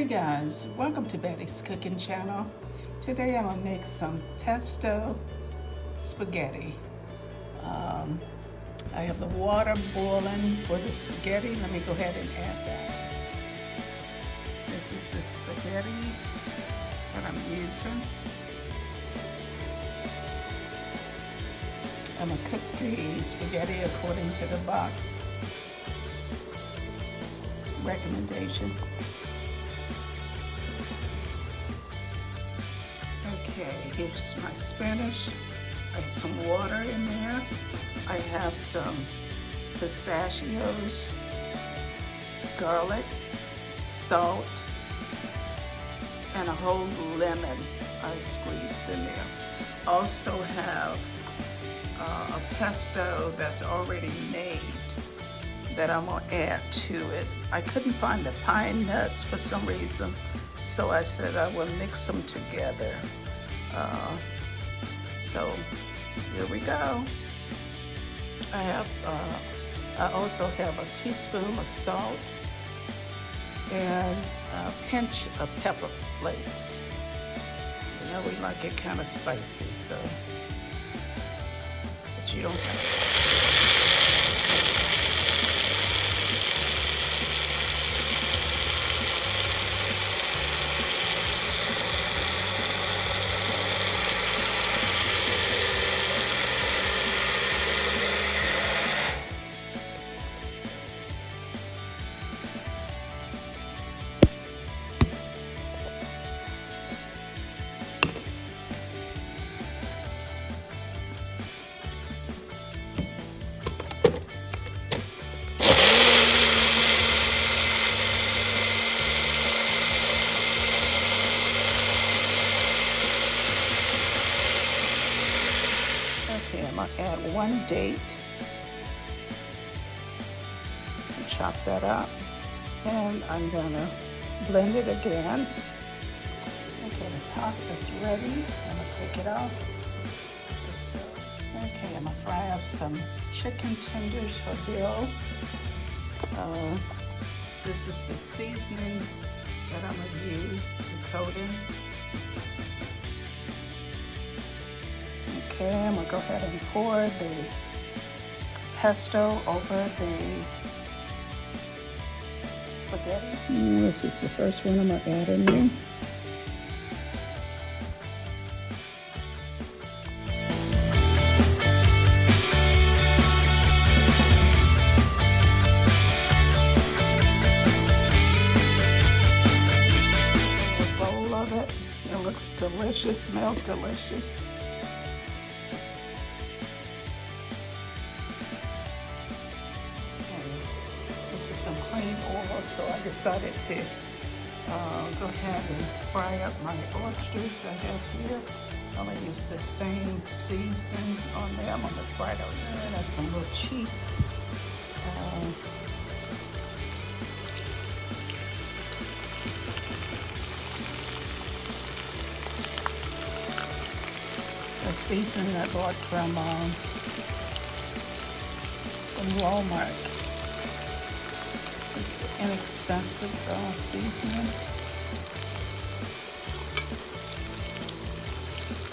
Hey guys, welcome to Betty's Cooking Channel. Today I'm gonna make some pesto spaghetti. I have the water boiling for the spaghetti. Let me go ahead and add that. This is the spaghetti that I'm using. I'm gonna cook the spaghetti according to the box recommendation. Okay, here's my spinach. I have some water in there. I have some pistachios, garlic, salt, and a whole lemon I squeezed in there. Also have a pesto that's already made that I'm gonna add to it. I couldn't find the pine nuts for some reason, so I said I will mix them together. So here we go. I also have a teaspoon of salt and a pinch of pepper flakes. You know, we like it kind of spicy, so, but you don't have to. Okay, I'm gonna add 1 date and chop that up, and I'm gonna blend it again. Okay, the pasta's ready. I'm gonna take it off the stove. Okay, I'm gonna fry up some chicken tenders for Bill. This is the seasoning that I'm gonna use, the coating. Okay, I'm gonna go ahead and pour the pesto over the spaghetti. This is the first one I'm gonna add in there. A bowl of it. It looks delicious, smells delicious. This is some clean oil, so I decided to go ahead and fry up my oysters I have here. I'm gonna use the same seasoning on there. I'm gonna fry those in. That's some real cheap. The seasoning I bought from Walmart. It's inexpensive seasoning.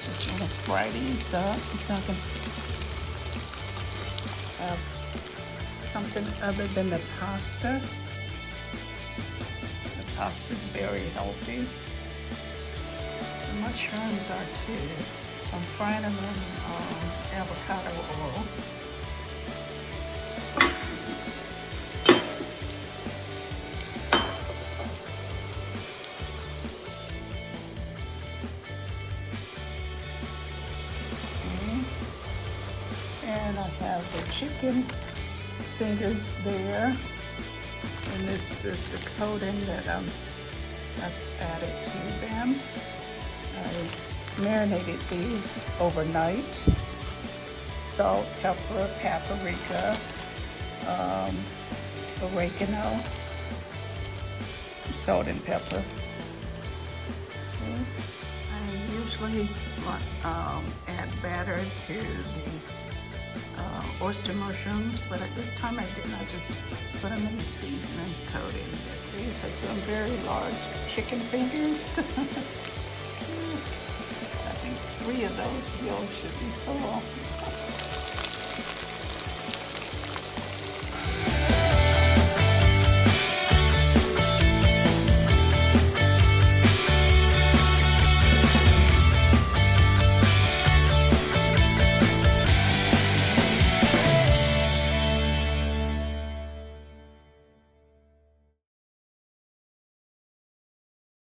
Just want to fry these up so I can have something other than the pasta. The pasta is very healthy. The mushrooms are too. I'm frying them in avocado oil. And I have the chicken fingers there. And this is the coating that I've added to them. I marinated these overnight. Salt, pepper, paprika, oregano, salt and pepper. Okay. I usually add batter to the oyster mushrooms, but at this time I didn't. I just put them in the seasoning coating mix. These are some very large chicken fingers. I think 3 of those wheels should be full.